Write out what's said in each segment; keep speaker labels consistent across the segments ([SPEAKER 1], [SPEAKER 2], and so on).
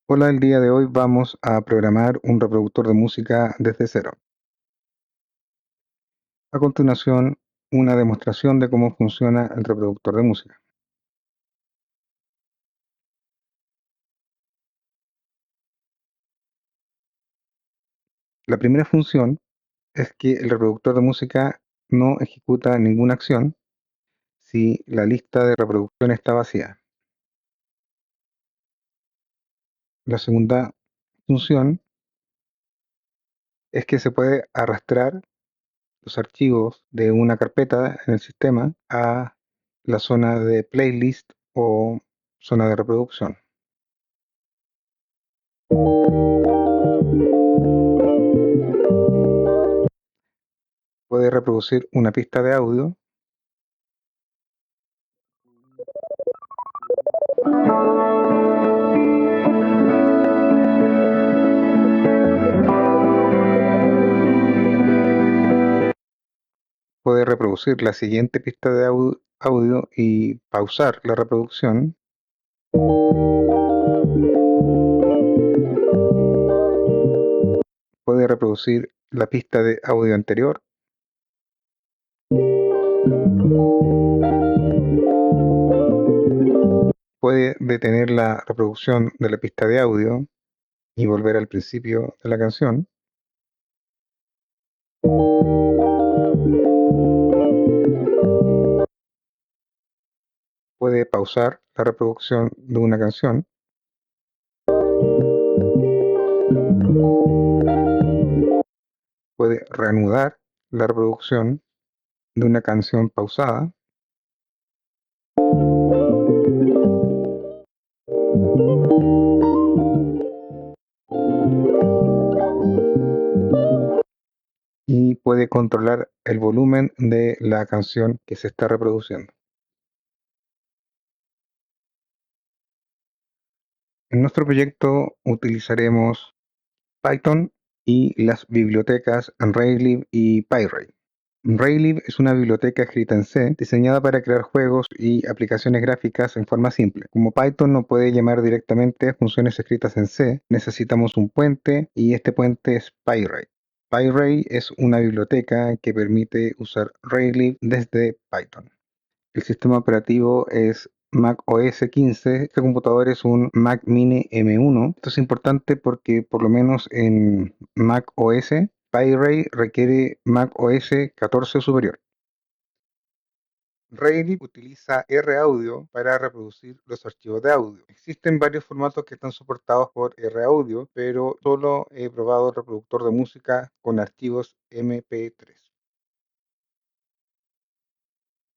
[SPEAKER 1] Hola, el día de hoy vamos a programar un reproductor de música desde cero. A continuación, una demostración de cómo funciona el reproductor de música. La primera función es que el reproductor de música no ejecuta ninguna acción si la lista de reproducción está vacía. La segunda función es que se puede arrastrar los archivos de una carpeta en el sistema a la zona de playlist o zona de reproducción. Puede reproducir una pista de audio. Puede reproducir la siguiente pista de audio y pausar la reproducción. Puede reproducir la pista de audio anterior. Puede detener la reproducción de la pista de audio y volver al principio de la canción. Puede pausar la reproducción de una canción. Puede reanudar la reproducción de una canción pausada. Y puede controlar el volumen de la canción que se está reproduciendo. En nuestro proyecto utilizaremos Python y las bibliotecas Unrailib y PyRay. Unrailib es una biblioteca escrita en C diseñada para crear juegos y aplicaciones gráficas en forma simple. Como Python no puede llamar directamente a funciones escritas en C, necesitamos un puente y este puente es PyRay. PyRay es una biblioteca que permite usar Railib desde Python. El sistema operativo es Mac OS 15. Este computador es un Mac Mini M1. Esto es importante porque por lo menos en Mac OS, PyRay requiere Mac OS 14 o superior. Railib utiliza RAudio para reproducir los archivos de audio. Existen varios formatos que están soportados por RAudio, pero solo he probado el reproductor de música con archivos MP3.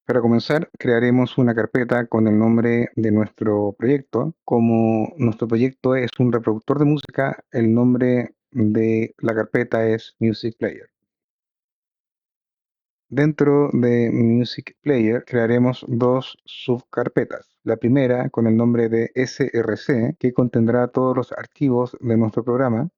[SPEAKER 1] Para comenzar, crearemos una carpeta con el nombre de nuestro proyecto. Como nuestro proyecto es un reproductor de música, el nombre de la carpeta es Music Player. Dentro de Music Player crearemos dos subcarpetas. La primera con el nombre de src, que contendrá todos los archivos de nuestro programa.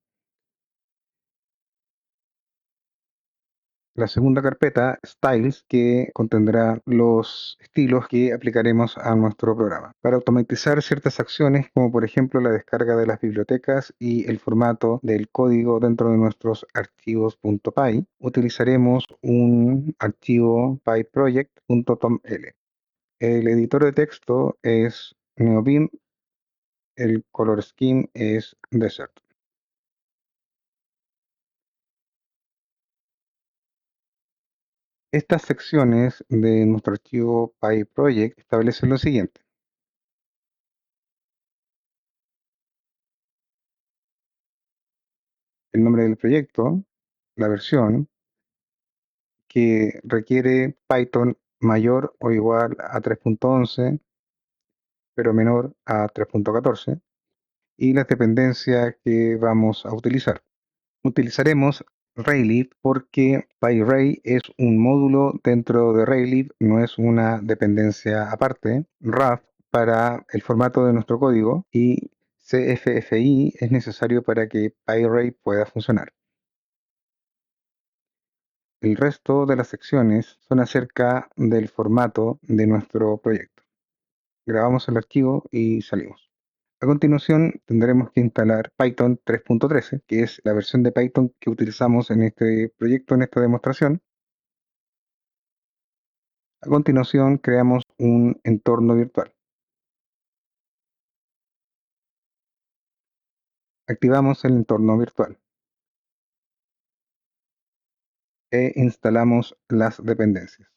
[SPEAKER 1] La segunda carpeta, Styles, que contendrá los estilos que aplicaremos a nuestro programa. Para automatizar ciertas acciones, como por ejemplo la descarga de las bibliotecas y el formato del código dentro de nuestros archivos .py, utilizaremos un archivo pyproject.toml. El editor de texto es Neobim, el color scheme es Desert. Estas secciones de nuestro archivo PyProject establecen lo siguiente: el nombre del proyecto, la versión, que requiere Python mayor o igual a 3.11, pero menor a 3.14, y las dependencias que vamos a utilizar. Utilizaremos Railib porque PyRay es un módulo dentro de Railib, no es una dependencia aparte. RAF para el formato de nuestro código y CFFI es necesario para que PyRay pueda funcionar. El resto de las secciones son acerca del formato de nuestro proyecto. Grabamos el archivo y salimos. A continuación tendremos que instalar Python 3.13, que es la versión de Python que utilizamos en este proyecto, en esta demostración. A continuación creamos un entorno virtual. Activamos el entorno virtual e instalamos las dependencias.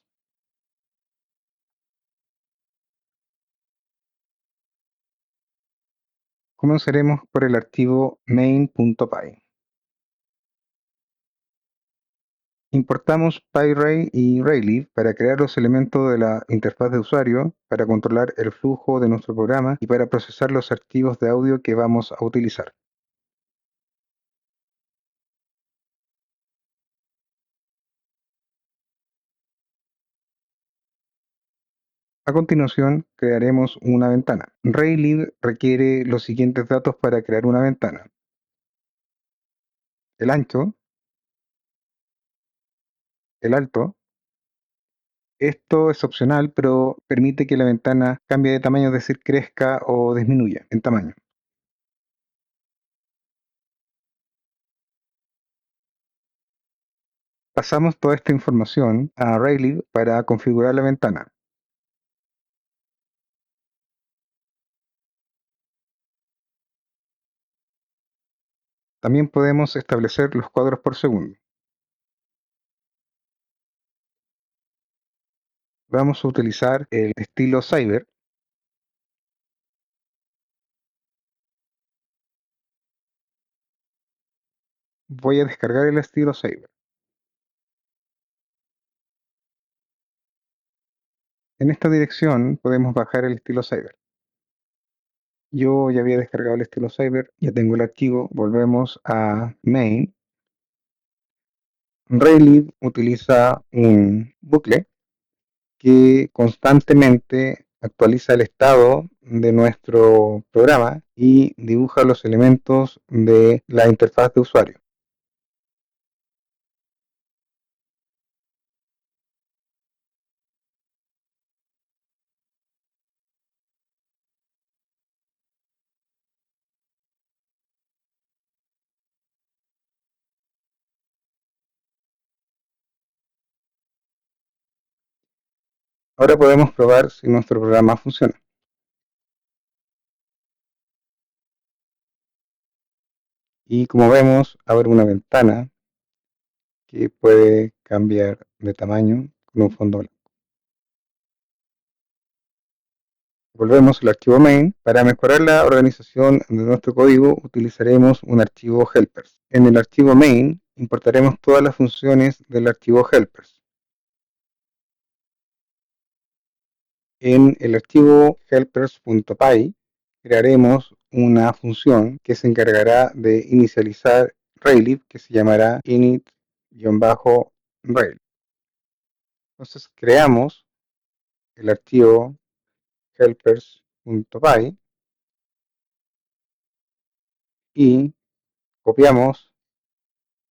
[SPEAKER 1] Comenzaremos por el archivo main.py. Importamos PyRay y Raylib para crear los elementos de la interfaz de usuario, para controlar el flujo de nuestro programa y para procesar los archivos de audio que vamos a utilizar. A continuación, crearemos una ventana. Raylib requiere los siguientes datos para crear una ventana: el ancho, el alto. Esto es opcional, pero permite que la ventana cambie de tamaño, es decir, crezca o disminuya en tamaño. Pasamos toda esta información a Raylib para configurar la ventana. También podemos establecer los cuadros por segundo. Vamos a utilizar el estilo Cyber. Voy a descargar el estilo Cyber. En esta dirección podemos bajar el estilo Cyber. Yo ya había descargado el estilo Cyber, ya tengo el archivo. Volvemos a main. Raylib utiliza un bucle que constantemente actualiza el estado de nuestro programa y dibuja los elementos de la interfaz de usuario. Ahora podemos probar si nuestro programa funciona. Y como vemos, abre una ventana que puede cambiar de tamaño con un fondo blanco. Volvemos al archivo main. Para mejorar la organización de nuestro código utilizaremos un archivo helpers. En el archivo main importaremos todas las funciones del archivo helpers. En el archivo helpers.py crearemos una función que se encargará de inicializar Raylib, que se llamará init-rail. Entonces creamos el archivo helpers.py y copiamos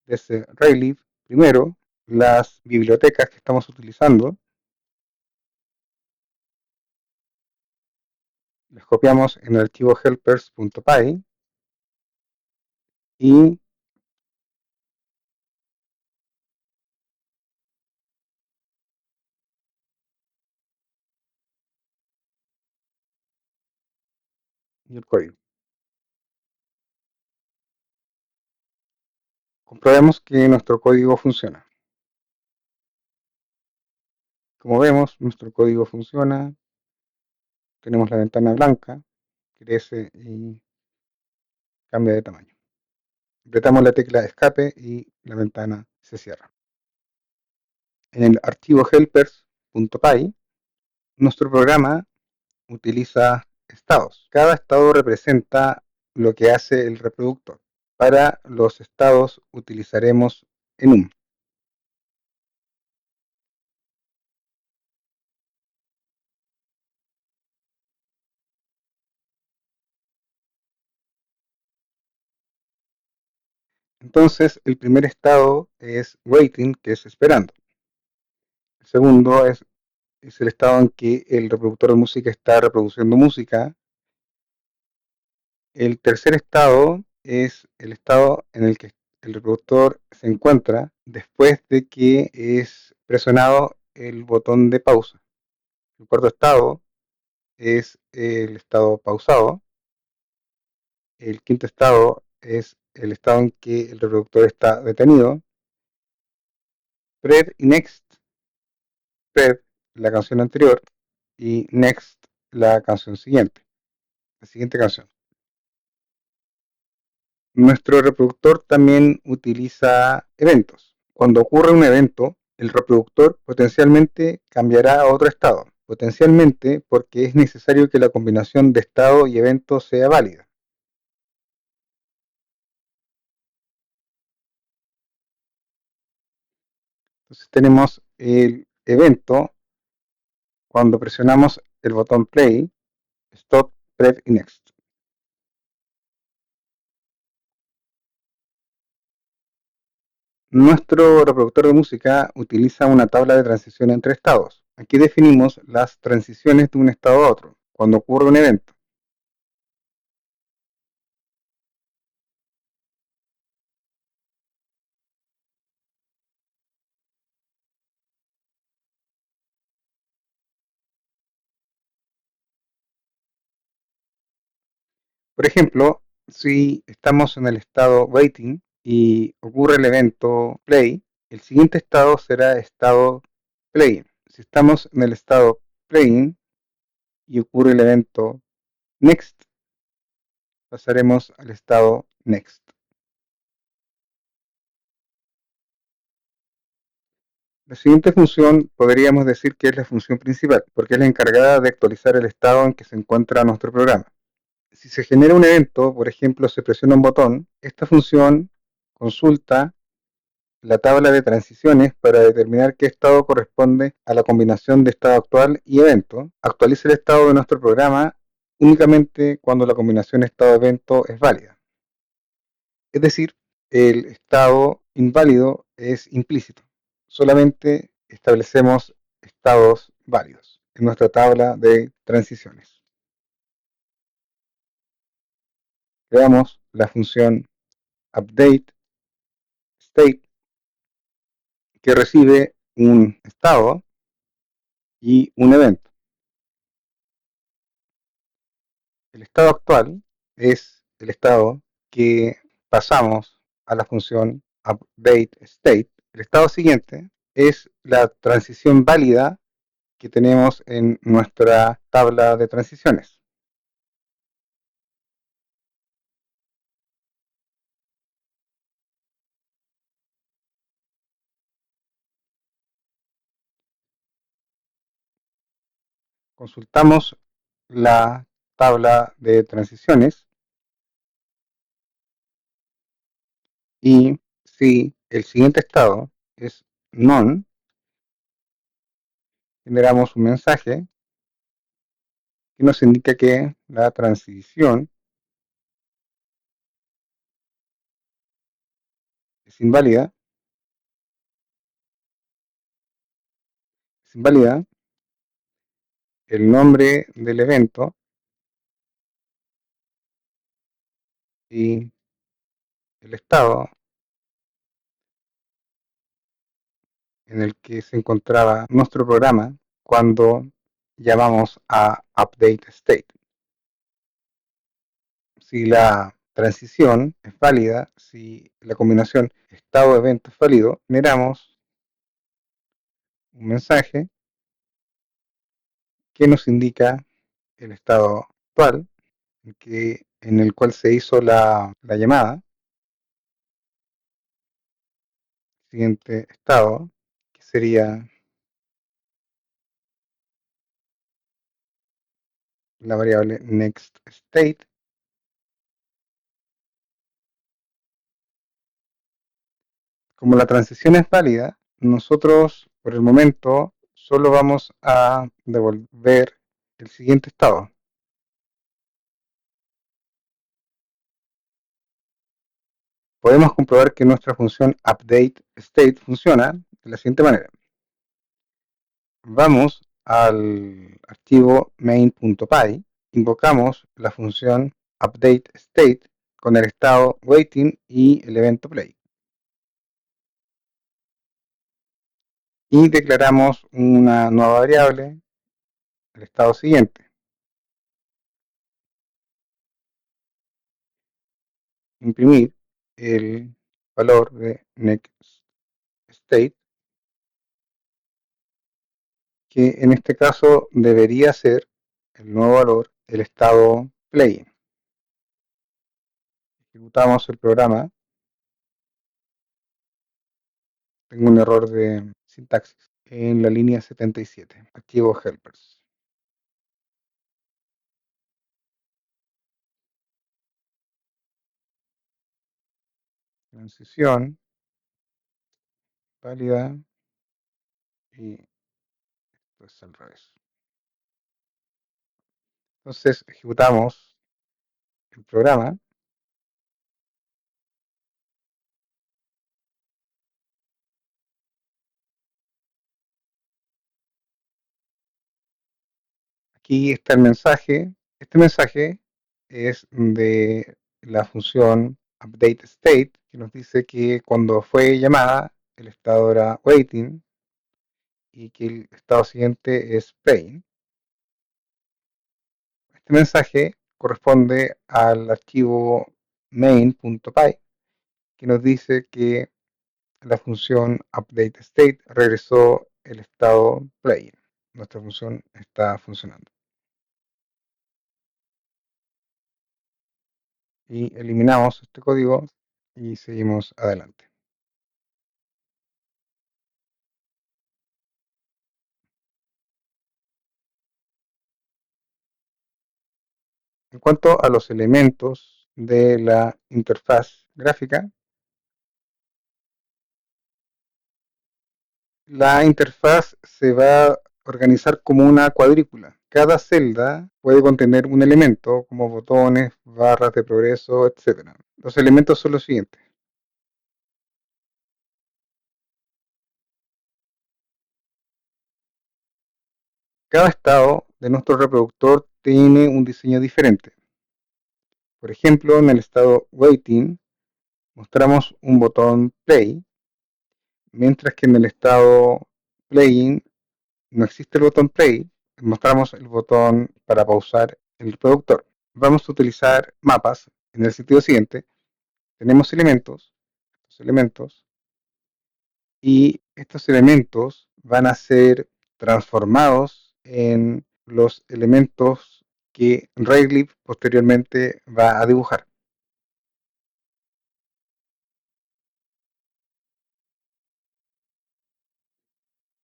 [SPEAKER 1] desde Raylib primero las bibliotecas que estamos utilizando, las copiamos en el archivo helpers.py y el código. Comprobemos que nuestro código funciona. Como vemos, nuestro código funciona. Tenemos la ventana blanca, crece y cambia de tamaño. Apretamos la tecla de escape y la ventana se cierra. En el archivo helpers.py, nuestro programa utiliza estados. Cada estado representa lo que hace el reproductor. Para los estados utilizaremos enum. Entonces, el primer estado es waiting, que es esperando. El segundo es el estado en que el reproductor de música está reproduciendo música. El tercer estado es el estado en el que el reproductor se encuentra después de que es presionado el botón de pausa. El cuarto estado es el estado pausado. El quinto estado es el estado en que el reproductor está detenido. Pred y next. Pred, la canción anterior, y next, la canción siguiente. La siguiente canción. Nuestro reproductor también utiliza eventos. Cuando ocurre un evento, el reproductor potencialmente cambiará a otro estado, potencialmente porque es necesario que la combinación de estado y evento sea válida. Entonces tenemos el evento cuando presionamos el botón play, stop, prep y next. Nuestro reproductor de música utiliza una tabla de transición entre estados. Aquí definimos las transiciones de un estado a otro, cuando ocurre un evento. Por ejemplo, si estamos en el estado waiting y ocurre el evento play, el siguiente estado será estado playing. Si estamos en el estado playing y ocurre el evento next, pasaremos al estado next. La siguiente función podríamos decir que es la función principal, porque es la encargada de actualizar el estado en que se encuentra nuestro programa. Si se genera un evento, por ejemplo, se presiona un botón, esta función consulta la tabla de transiciones para determinar qué estado corresponde a la combinación de estado actual y evento. Actualiza el estado de nuestro programa únicamente cuando la combinación estado-evento es válida. Es decir, el estado inválido es implícito. Solamente establecemos estados válidos en nuestra tabla de transiciones. Veamos la función update state que recibe un estado y un evento. El estado actual es el estado que pasamos a la función updateState. El estado siguiente es la transición válida que tenemos en nuestra tabla de transiciones. Consultamos la tabla de transiciones y si el siguiente estado es none, generamos un mensaje que nos indica que la transición es inválida. Es inválida el nombre del evento y el estado en el que se encontraba nuestro programa cuando llamamos a update state. Si la transición es válida, si la combinación estado-evento es válido, generamos un mensaje que nos indica el estado actual en el cual se hizo la llamada. Siguiente estado, que sería la variable next state. Como la transición es válida, nosotros por el momento solo vamos a devolver el siguiente estado. Podemos comprobar que nuestra función updateState funciona de la siguiente manera. Vamos al archivo main.py, invocamos la función update state con el estado waiting y el evento play. Y declaramos una nueva variable, el estado siguiente. Imprimir el valor de next state, que en este caso debería ser el nuevo valor, el estado play. Ejecutamos el programa. Tengo un error de sintaxis en la línea 77, archivo helpers. Transición válida y esto es al revés. Entonces ejecutamos el programa. Aquí está el mensaje. Este mensaje es de la función updateState, que nos dice que cuando fue llamada el estado era waiting y que el estado siguiente es playing. Este mensaje corresponde al archivo main.py, que nos dice que la función updateState regresó el estado playing. Nuestra función está funcionando. Y eliminamos este código y seguimos adelante. En cuanto a los elementos de la interfaz gráfica, la interfaz se va a organizar como una cuadrícula. Cada celda puede contener un elemento como botones, barras de progreso, etc. Los elementos son los siguientes. Cada estado de nuestro reproductor tiene un diseño diferente. Por ejemplo, en el estado waiting mostramos un botón play, mientras que en el estado playing no existe el botón play, mostramos el botón para pausar el reproductor. Vamos a utilizar mapas en el sentido siguiente. Tenemos elementos, y estos elementos van a ser transformados en los elementos que Rayleigh posteriormente va a dibujar.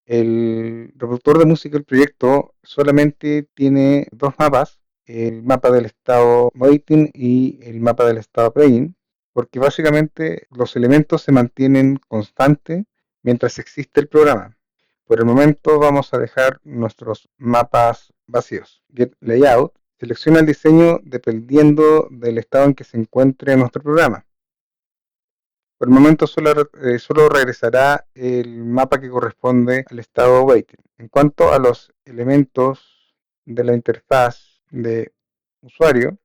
[SPEAKER 1] El reproductor de música del proyecto solamente tiene dos mapas, el mapa del estado waiting y el mapa del estado playing, porque básicamente los elementos se mantienen constantes mientras existe el programa. Por el momento vamos a dejar nuestros mapas vacíos. Get Layout selecciona el diseño dependiendo del estado en que se encuentre nuestro programa. Por el momento solo regresará el mapa que corresponde al estado waiting. En cuanto a los elementos de la interfaz de usuario,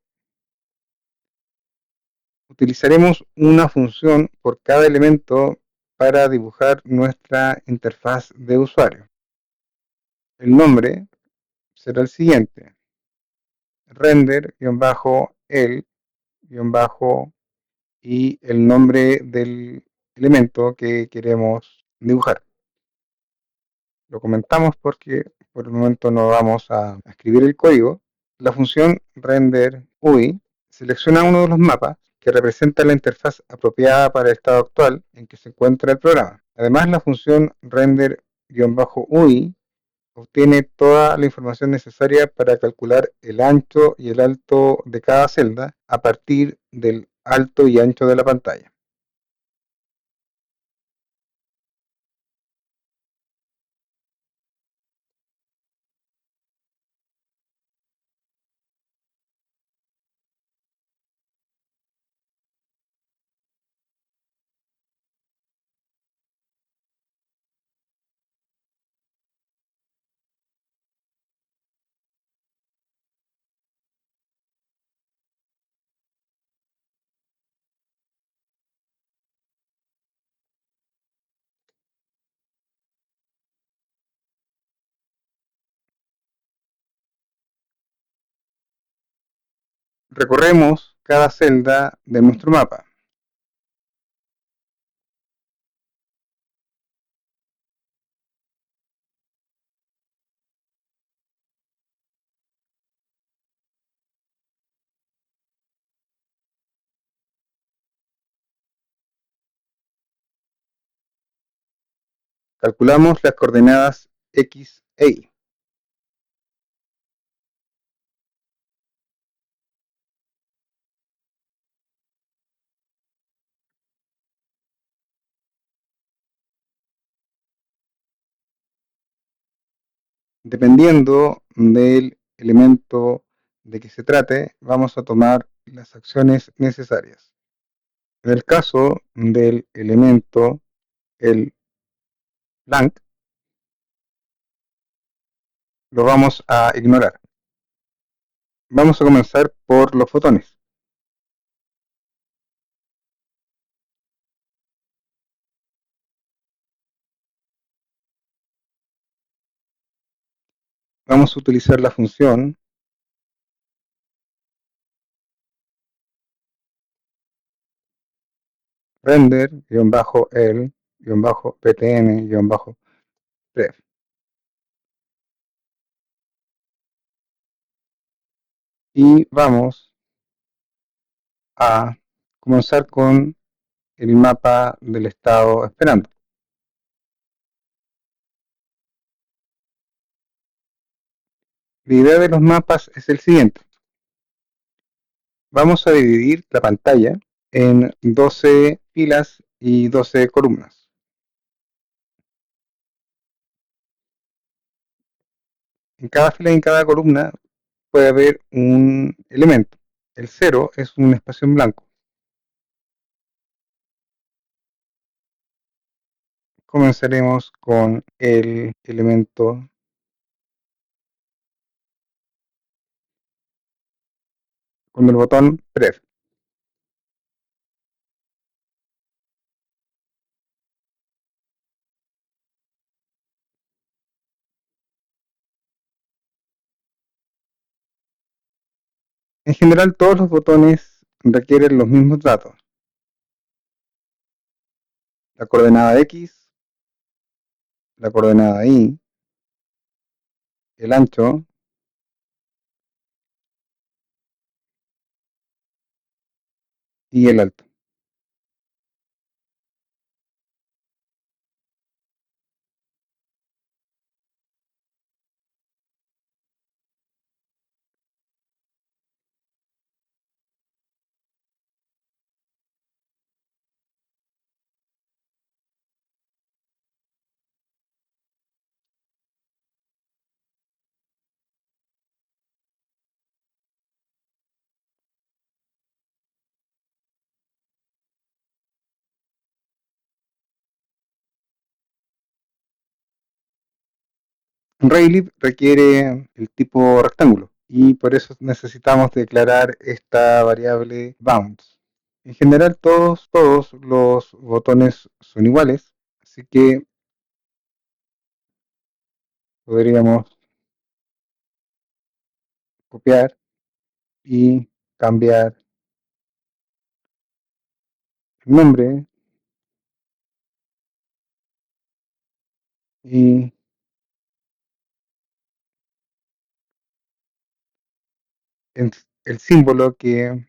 [SPEAKER 1] utilizaremos una función por cada elemento para dibujar nuestra interfaz de usuario. El nombre será el siguiente: render-el- y el nombre del elemento que queremos dibujar. Lo comentamos porque por el momento no vamos a escribir el código. La función render-UI selecciona uno de los mapas que representa la interfaz apropiada para el estado actual en que se encuentra el programa. Además, la función render-UI obtiene toda la información necesaria para calcular el ancho y el alto de cada celda a partir del alto y ancho de la pantalla. Recorremos cada celda de nuestro mapa. Calculamos las coordenadas X e Y. Dependiendo del elemento de que se trate, vamos a tomar las acciones necesarias. En el caso del elemento, el blank, lo vamos a ignorar. Vamos a comenzar por los fotones. Vamos a utilizar la función render-el-ptn-pref. Y vamos a comenzar con el mapa del estado esperando. La idea de los mapas es el siguiente. Vamos a dividir la pantalla en 12 filas y 12 columnas. En cada fila y en cada columna puede haber un elemento. El 0 es un espacio en blanco. Comenzaremos con el elemento con el botón pref. En general, todos los botones requieren los mismos datos. La coordenada X, la coordenada Y, el ancho y el alto. Raylib requiere el tipo rectángulo y por eso necesitamos declarar esta variable bounds. En general todos los botones son iguales, así que podríamos copiar y cambiar el nombre y el símbolo que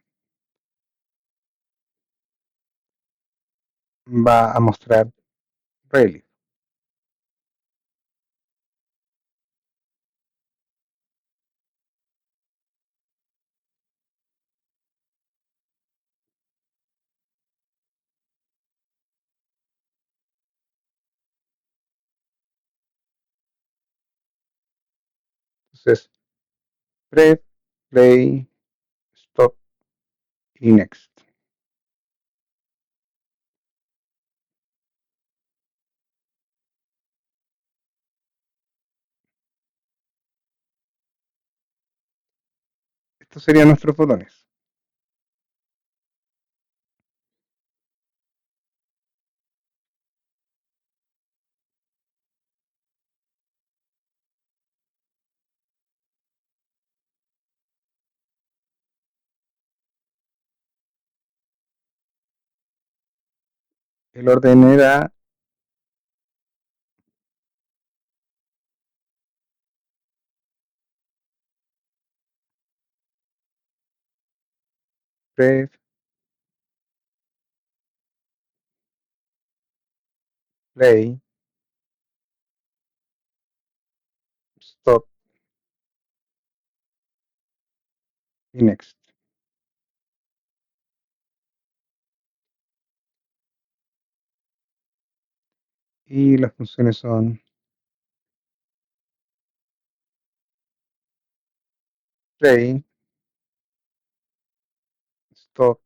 [SPEAKER 1] va a mostrar Raylib. Entonces, prep, play, stop y next. Estos serían nuestros botones. El orden era pref, play, stop y next. Y las funciones son play, stop,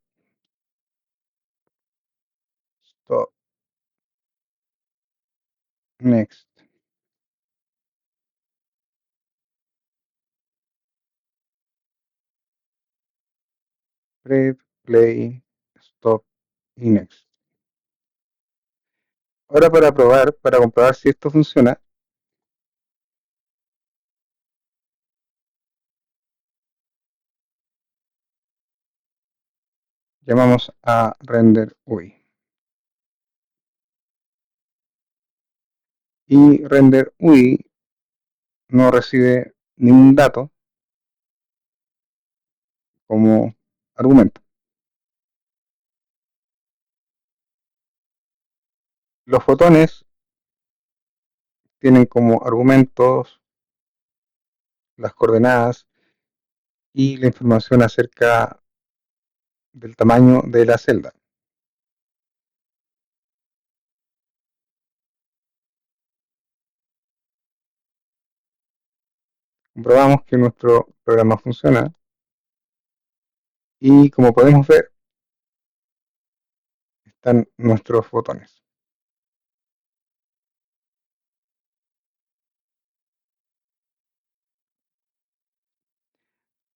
[SPEAKER 1] stop, next. Pref, play, stop y next. Ahora para comprobar si esto funciona, llamamos a render UI. Y render UI no recibe ningún dato como argumento. Los fotones tienen como argumentos las coordenadas y la información acerca del tamaño de la celda. Comprobamos que nuestro programa funciona y como podemos ver están nuestros fotones.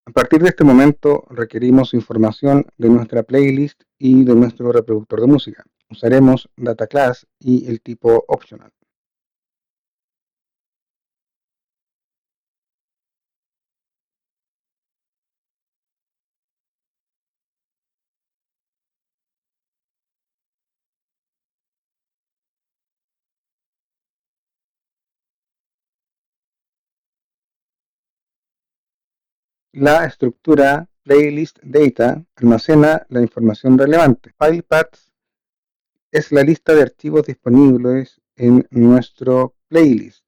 [SPEAKER 1] A partir de este momento requerimos información de nuestra playlist y de nuestro reproductor de música. Usaremos data class y el tipo optional. La estructura playlist data almacena la información relevante. FilePaths es la lista de archivos disponibles en nuestro playlist.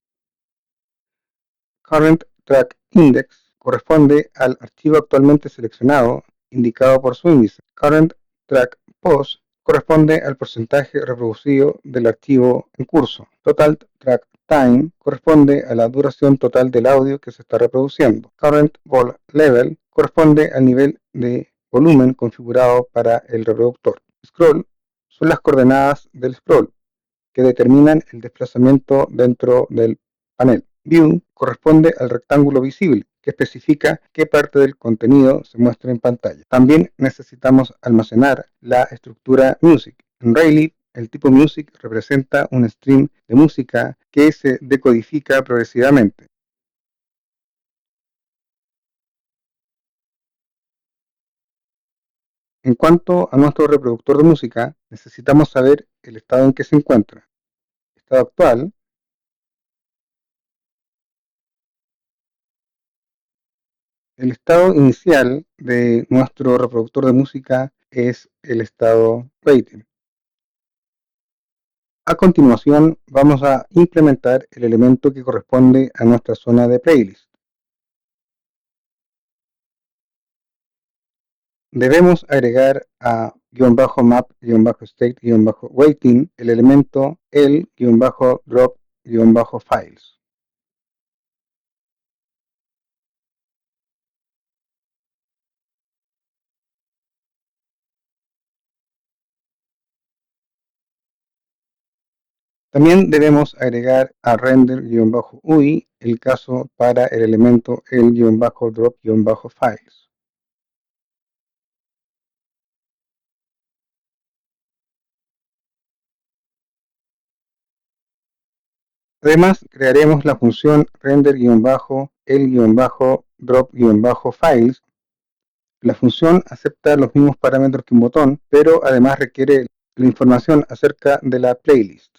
[SPEAKER 1] Current Track Index corresponde al archivo actualmente seleccionado, indicado por su índice. Current Track Pos corresponde al porcentaje reproducido del archivo en curso. Total Track Time corresponde a la duración total del audio que se está reproduciendo. Current Vol Level corresponde al nivel de volumen configurado para el reproductor. Scroll son las coordenadas del scroll, que determinan el desplazamiento dentro del panel. View corresponde al rectángulo visible, que especifica qué parte del contenido se muestra en pantalla. También necesitamos almacenar la estructura Music. En Rayleigh, el tipo Music representa un stream de música que se decodifica progresivamente. En cuanto a nuestro reproductor de música, necesitamos saber el estado en que se encuentra. Estado actual. El estado inicial de nuestro reproductor de música es el estado rating. A continuación vamos a implementar el elemento que corresponde a nuestra zona de playlist. Debemos agregar a -map-state-waiting el elemento el-drop-files. También debemos agregar a render-ui el caso para el elemento el-drop-files. Además, crearemos la función render-el-drop-files. La función acepta los mismos parámetros que un botón, pero además requiere la información acerca de la playlist.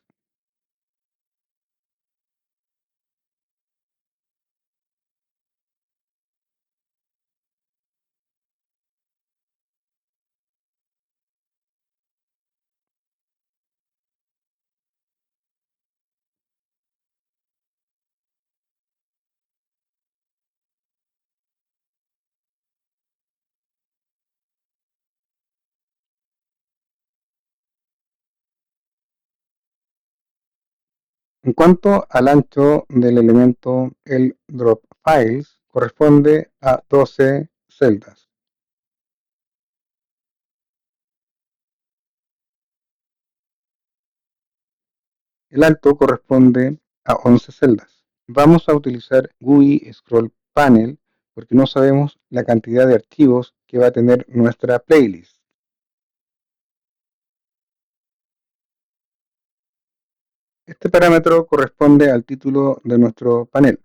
[SPEAKER 1] En cuanto al ancho del elemento, el drop files corresponde a 12 celdas. El alto corresponde a 11 celdas. Vamos a utilizar GUI Scroll Panel porque no sabemos la cantidad de archivos que va a tener nuestra playlist. Este parámetro corresponde al título de nuestro panel.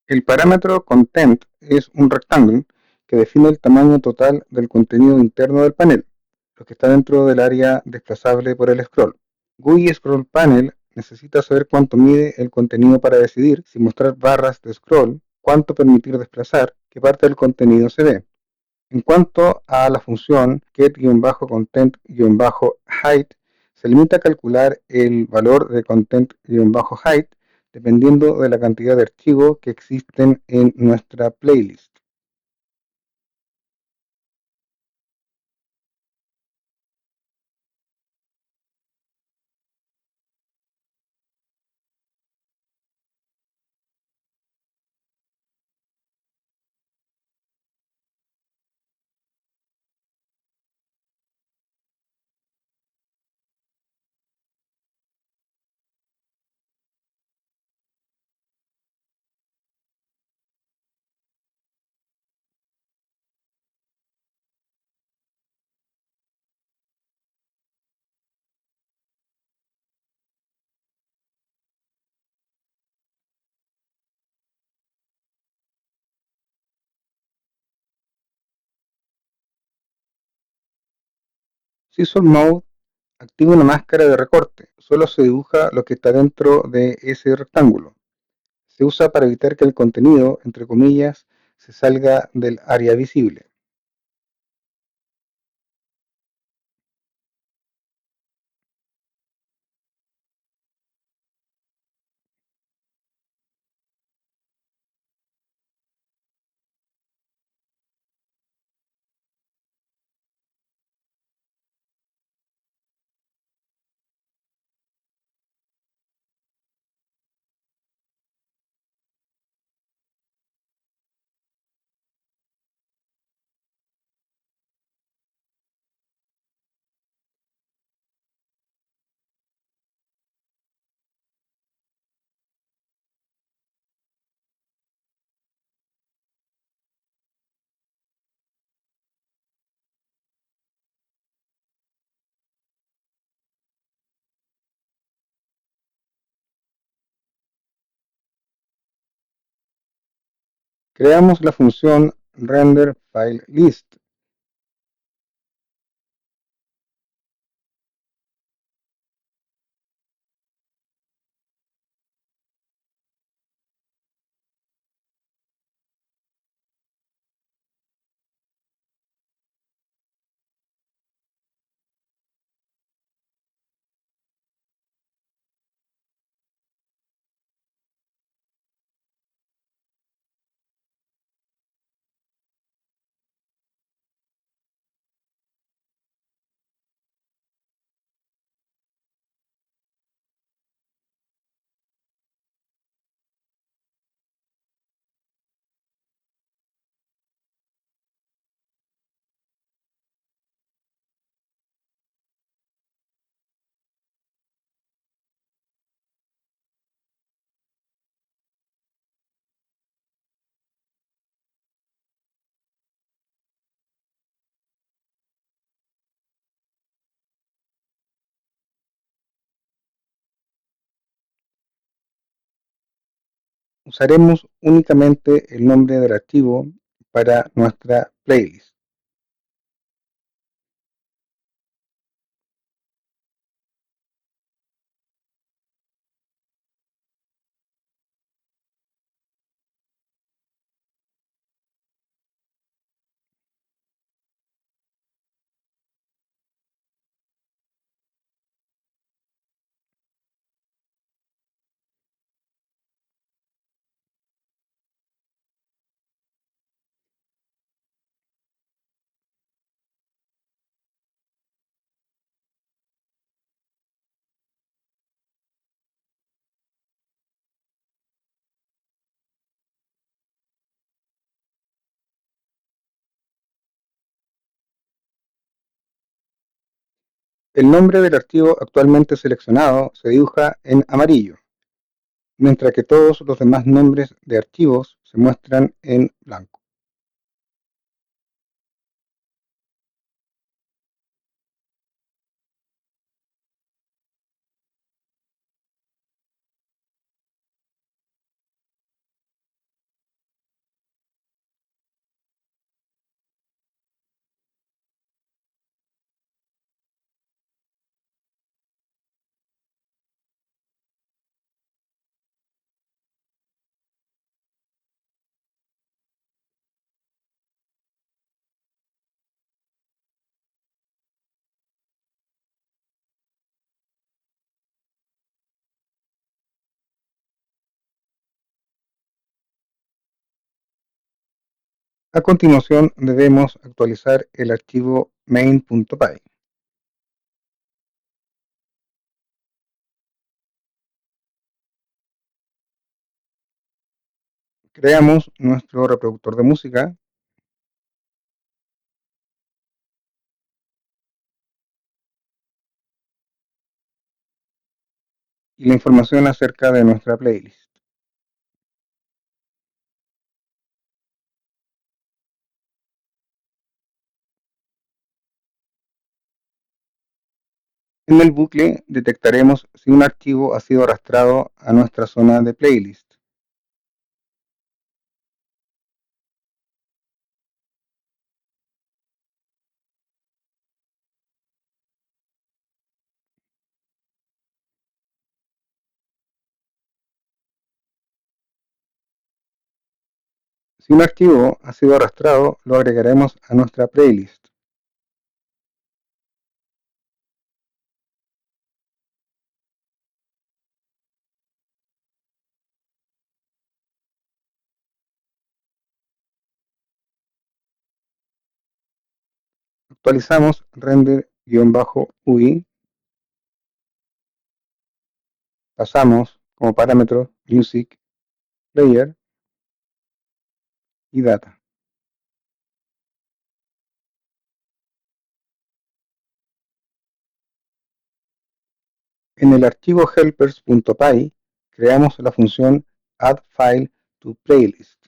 [SPEAKER 1] El parámetro content es un rectángulo que define el tamaño total del contenido interno del panel, lo que está dentro del área desplazable por el scroll. GUI Scroll Panel necesita saber cuánto mide el contenido para decidir si mostrar barras de scroll, cuánto permitir desplazar, qué parte del contenido se ve. En cuanto a la función get-content-height, se limita a calcular el valor de content-height dependiendo de la cantidad de archivos que existen en nuestra playlist. Scissor Mode activa una máscara de recorte, solo se dibuja lo que está dentro de ese rectángulo. Se usa para evitar que el contenido, entre comillas, se salga del área visible. Creamos la función renderFileList. Usaremos únicamente el nombre del archivo para nuestra playlist. El nombre del archivo actualmente seleccionado se dibuja en amarillo, mientras que todos los demás nombres de archivos se muestran en blanco. A continuación debemos actualizar el archivo main.py. Creamos nuestro reproductor de música y la información acerca de nuestra playlist. En el bucle detectaremos si un archivo ha sido arrastrado a nuestra zona de playlist. Si un archivo ha sido arrastrado, lo agregaremos a nuestra playlist. Actualizamos render-ui, pasamos como parámetro music, player y data. En el archivo helpers.py creamos la función add file to playlist.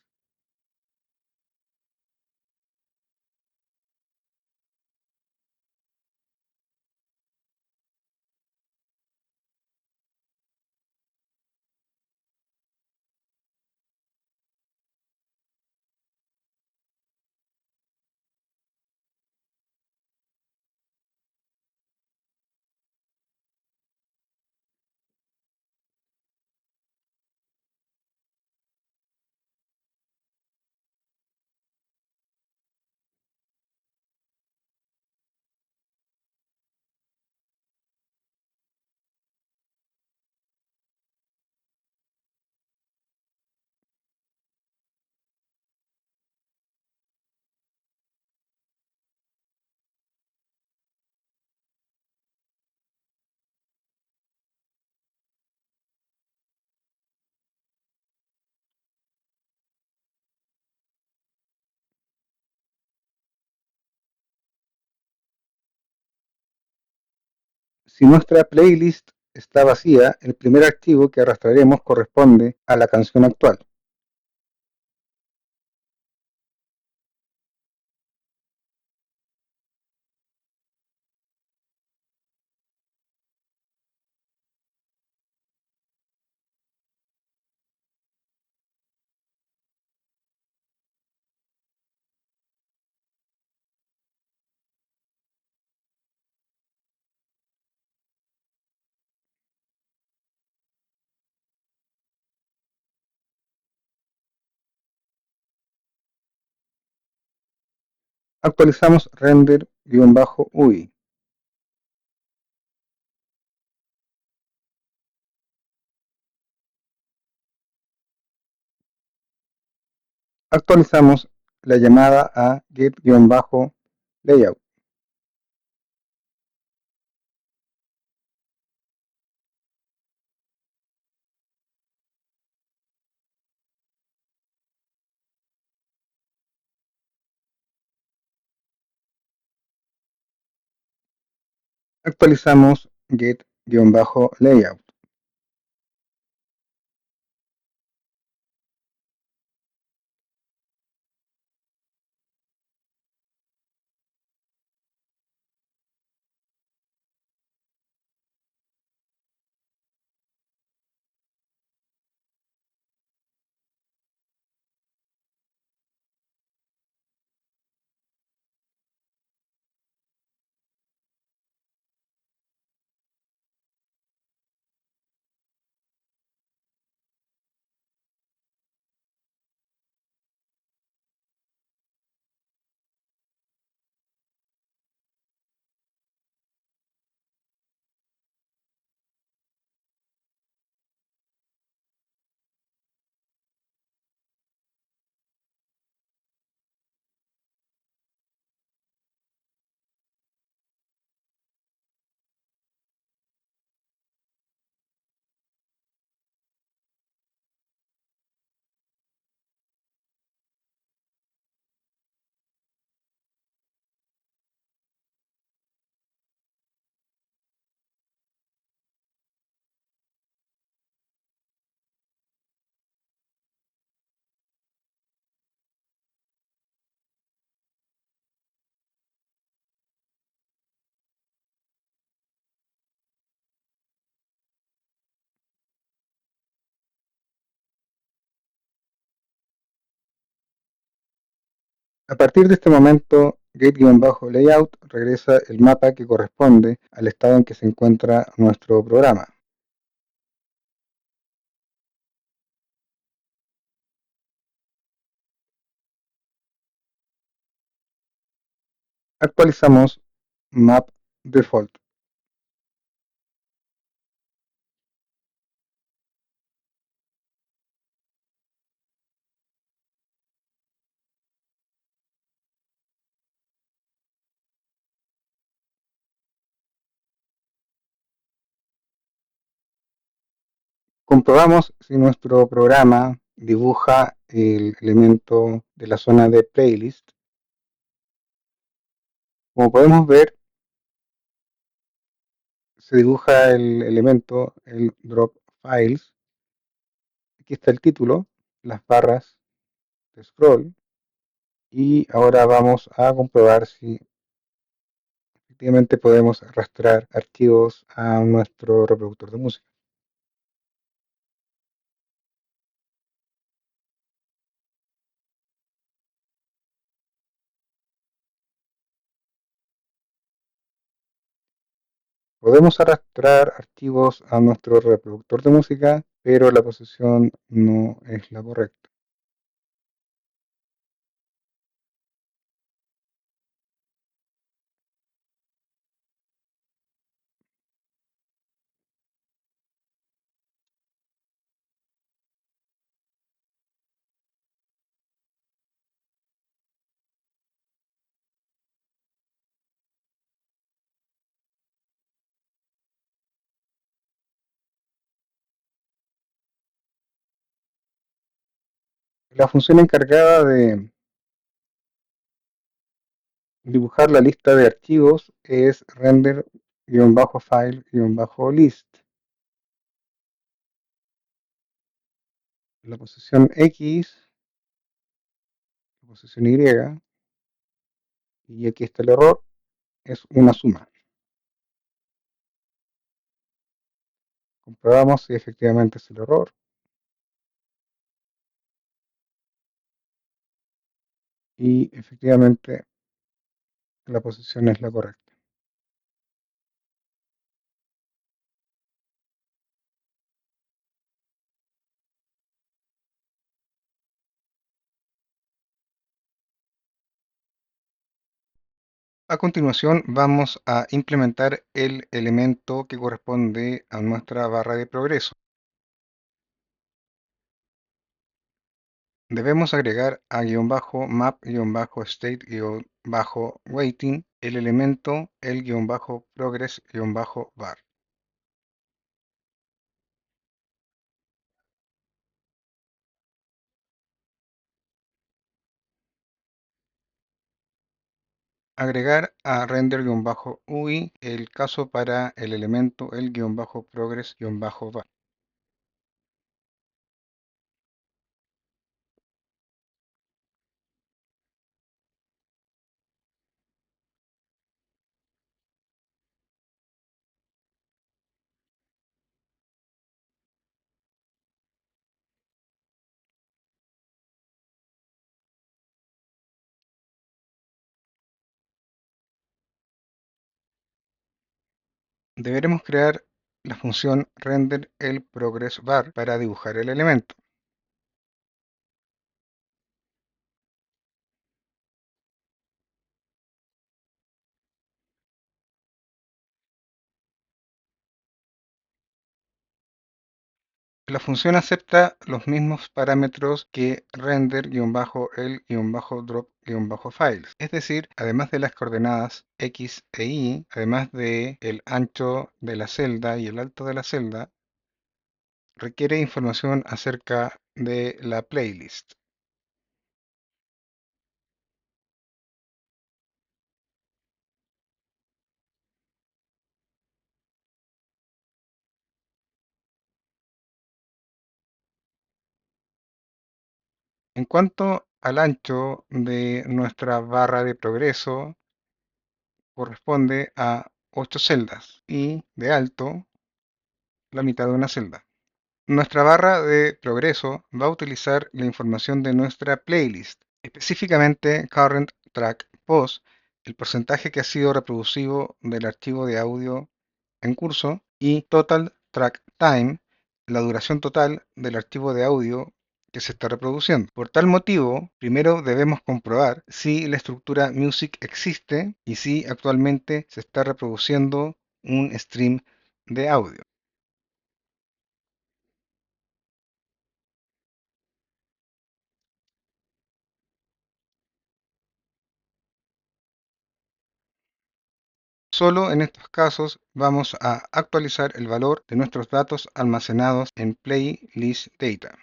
[SPEAKER 1] Si nuestra playlist está vacía, el primer archivo que arrastraremos corresponde a la canción actual. Actualizamos render-UI. Actualizamos la llamada a get-layout. Actualizamos get-layout. A partir de este momento, get-layout regresa el mapa que corresponde al estado en que se encuentra nuestro programa. Actualizamos map default. Comprobamos si nuestro programa dibuja el elemento de la zona de playlist. Como podemos ver, se dibuja el elemento, el drop files. Aquí está el título, las barras de scroll. Y ahora vamos a comprobar si efectivamente podemos arrastrar archivos a nuestro reproductor de música. Podemos arrastrar archivos a nuestro reproductor de música, pero la posición no es la correcta. La función encargada de dibujar la lista de archivos es render-file-list. La posición X, la posición y aquí está el error, es una suma. Comprobamos si efectivamente es el error. Y efectivamente la posición es la correcta. A continuación vamos a implementar el elemento que corresponde a nuestra barra de progreso. Debemos agregar a -map-state-waiting el elemento el-progress-var. Agregar a render-ui el caso para el elemento el-progress-var. Deberemos crear la función render-el-progress-var para dibujar el elemento. La función acepta los mismos parámetros que render-el-drop-files, es decir, además de las coordenadas x e y, además de el ancho de la celda y el alto de la celda, requiere información acerca de la playlist. En cuanto al ancho de nuestra barra de progreso, corresponde a 8 celdas y de alto la mitad de una celda. Nuestra barra de progreso va a utilizar la información de nuestra playlist, específicamente Current Track Post, el porcentaje que ha sido reproducido del archivo de audio en curso, y Total Track Time, la duración total del archivo de audio que se está reproduciendo. Por tal motivo, primero debemos comprobar si la estructura music existe y si actualmente se está reproduciendo un stream de audio. Solo en estos casos vamos a actualizar el valor de nuestros datos almacenados en Playlist Data.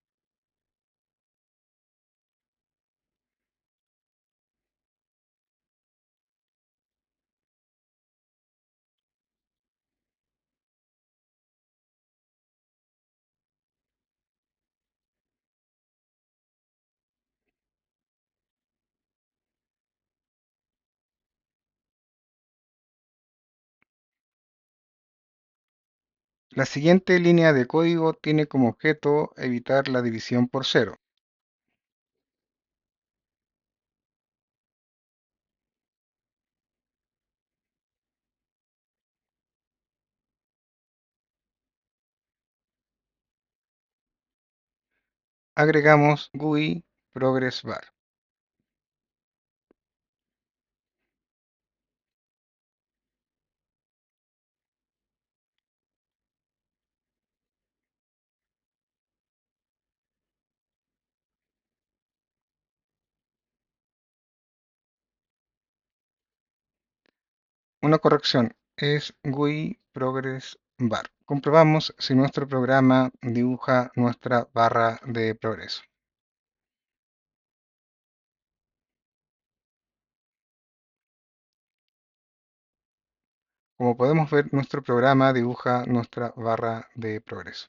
[SPEAKER 1] La siguiente línea de código tiene como objeto evitar la división por cero. Agregamos GUI progress bar. Una corrección es GUI progress bar. Comprobamos si nuestro programa dibuja nuestra barra de progreso. Como podemos ver, nuestro programa dibuja nuestra barra de progreso.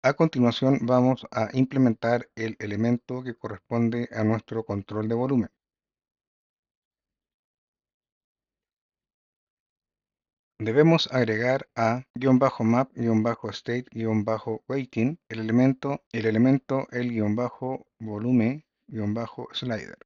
[SPEAKER 1] A continuación vamos a implementar el elemento que corresponde a nuestro control de volumen. Debemos agregar a -map-state-waiting el elemento el-volume-slider.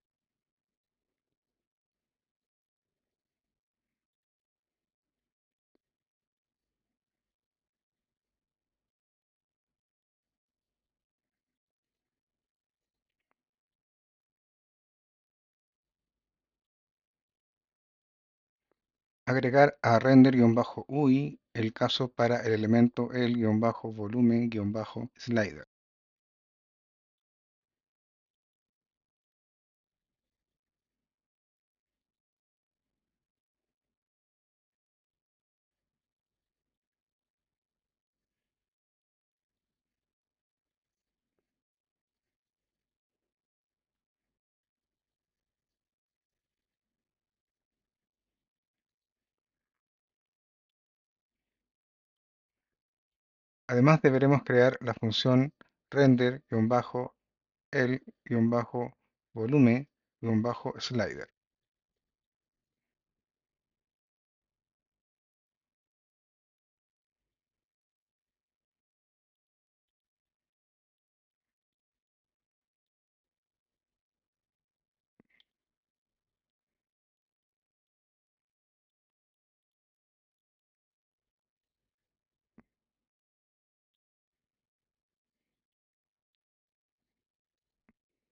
[SPEAKER 1] Agregar a render-UI el caso para el elemento el-volumen-slider. Además deberemos crear la función render-el-volumen-slider.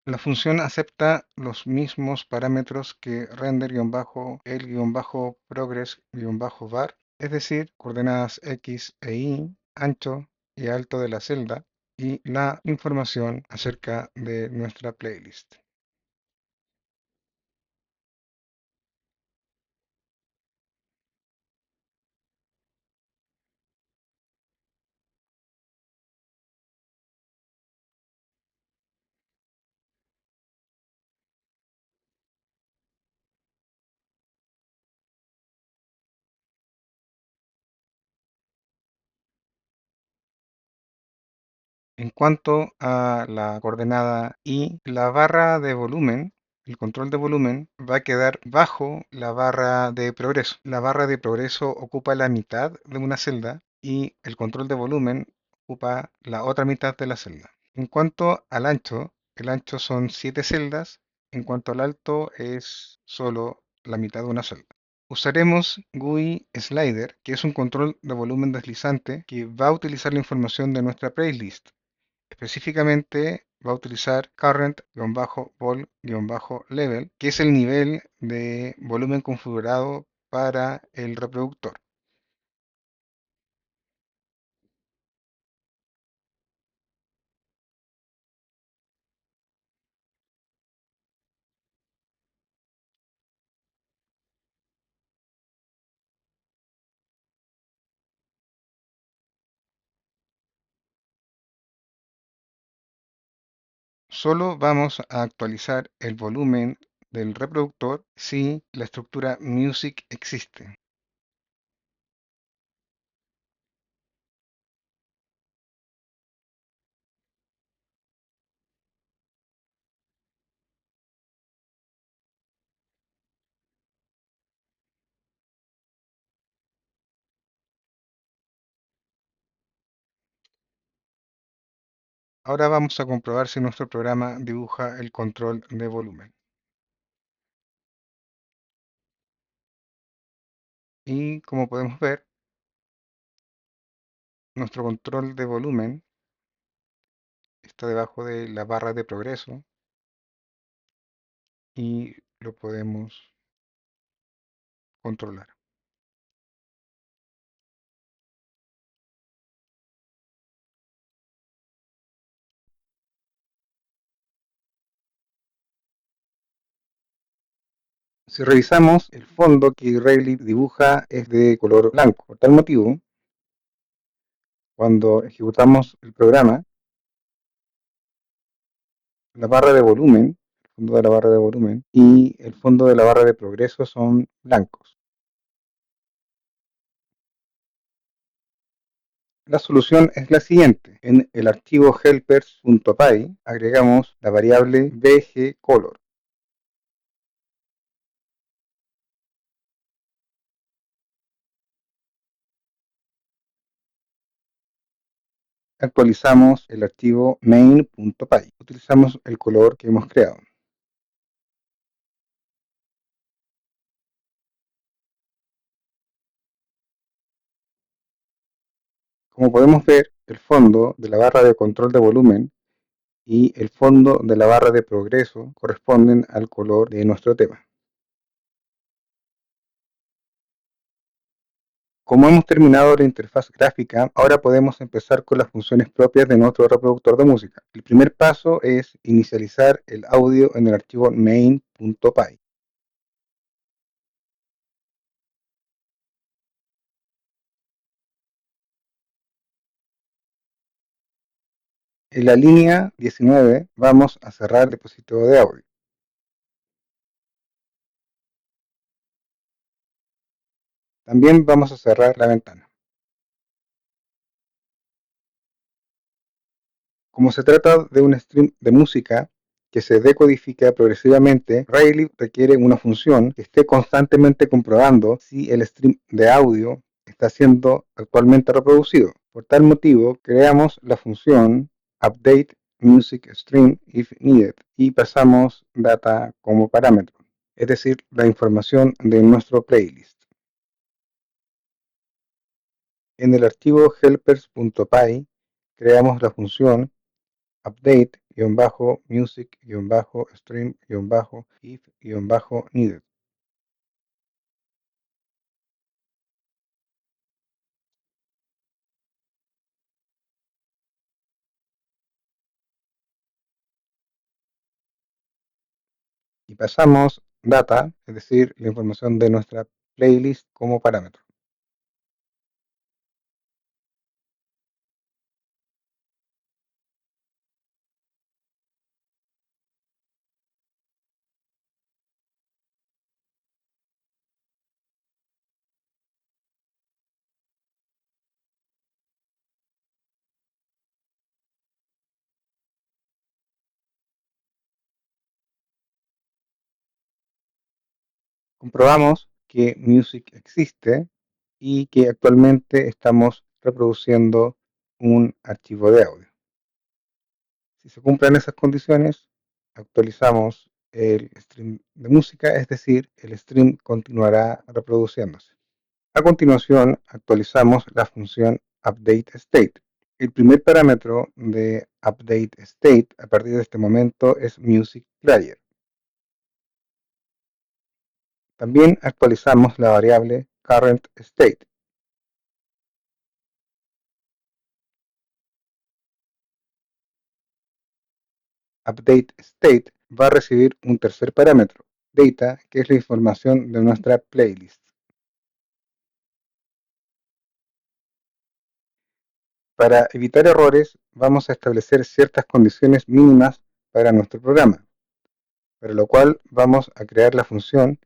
[SPEAKER 1] La función acepta los mismos parámetros que render-el-progress-var, es decir, coordenadas x e y, ancho y alto de la celda, y la información acerca de nuestra playlist. En cuanto a la coordenada y, la barra de volumen, el control de volumen, va a quedar bajo la barra de progreso. La barra de progreso ocupa la mitad de una celda y el control de volumen ocupa la otra mitad de la celda. En cuanto al ancho, el ancho son 7 celdas. En cuanto al alto, es solo la mitad de una celda. Usaremos GUI Slider, que es un control de volumen deslizante que va a utilizar la información de nuestra playlist. Específicamente va a utilizar current-vol-level, que es el nivel de volumen configurado para el reproductor. Solo vamos a actualizar el volumen del reproductor si la estructura music existe. Ahora vamos a comprobar si nuestro programa dibuja el control de volumen. Y como podemos ver, nuestro control de volumen está debajo de la barra de progreso y lo podemos controlar. Si revisamos, el fondo que Rayleigh dibuja es de color blanco. Por tal motivo, cuando ejecutamos el programa, la barra de volumen, el fondo de la barra de volumen y el fondo de la barra de progreso son blancos. La solución es la siguiente. En el archivo helpers.py agregamos la variable bgcolor. Actualizamos el archivo main.py. Utilizamos el color que hemos creado. Como podemos ver, el fondo de la barra de control de volumen y el fondo de la barra de progreso corresponden al color de nuestro tema. Como hemos terminado la interfaz gráfica, ahora podemos empezar con las funciones propias de nuestro reproductor de música. El primer paso es inicializar el audio en el archivo main.py. En la línea 19 vamos a cerrar el dispositivo de audio. También vamos a cerrar la ventana. Como se trata de un stream de música que se decodifica progresivamente, Rayleigh requiere una función que esté constantemente comprobando si el stream de audio está siendo actualmente reproducido. Por tal motivo, creamos la función update music stream if needed y pasamos data como parámetro, es decir, la información de nuestro playlist. En el archivo helpers.py creamos la función update-music-stream-if-needed. Y pasamos data, es decir, la información de nuestra playlist como parámetro. Comprobamos que music existe y que actualmente estamos reproduciendo un archivo de audio. Si se cumplen esas condiciones, actualizamos el stream de música, es decir, el stream continuará reproduciéndose. A continuación, actualizamos la función updateState. El primer parámetro de updateState a partir de este momento es musicPlayer. También actualizamos la variable currentState. UpdateState va a recibir un tercer parámetro, data, que es la información de nuestra playlist. Para evitar errores, vamos a establecer ciertas condiciones mínimas para nuestro programa, para lo cual vamos a crear la función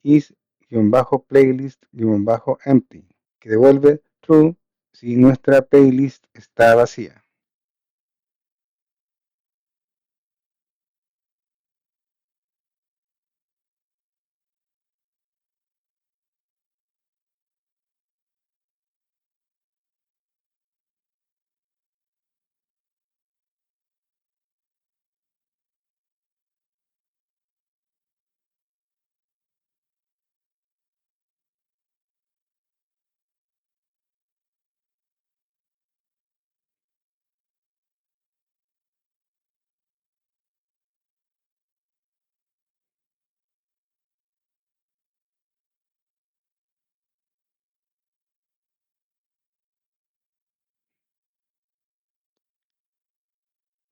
[SPEAKER 1] is-playlist-empty, que devuelve true si nuestra playlist está vacía.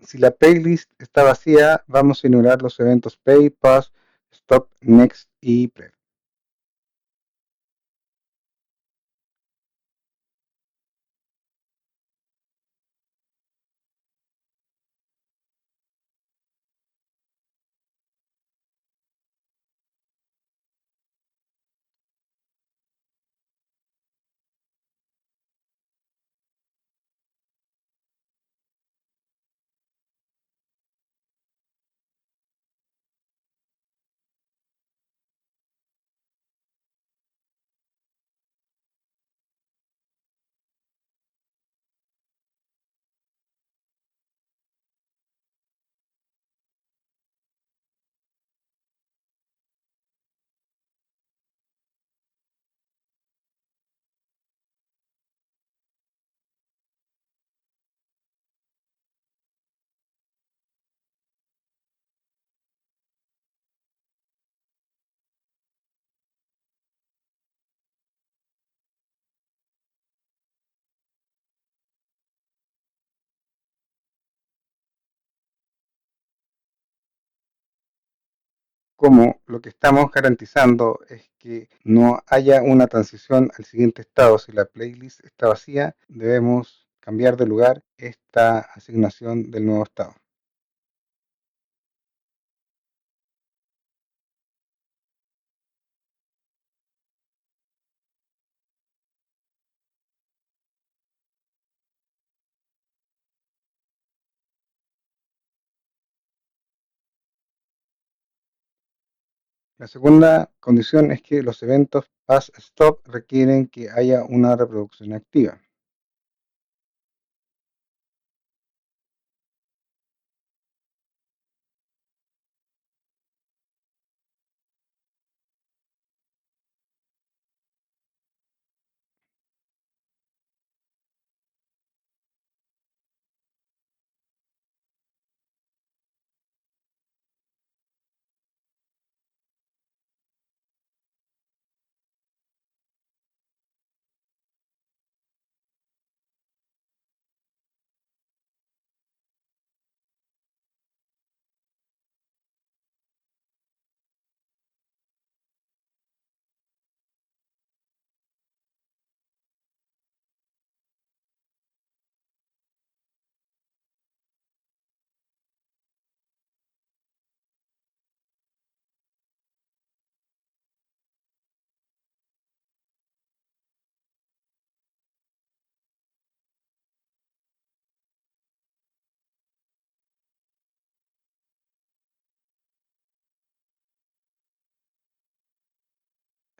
[SPEAKER 1] Si la playlist está vacía, vamos a ignorar los eventos play, pause, stop, next y play. como lo que estamos garantizando es que no haya una transición al siguiente estado. Si la playlist está vacía, debemos cambiar de lugar esta asignación del nuevo estado. La segunda condición es que los eventos pass stop requieren que haya una reproducción activa.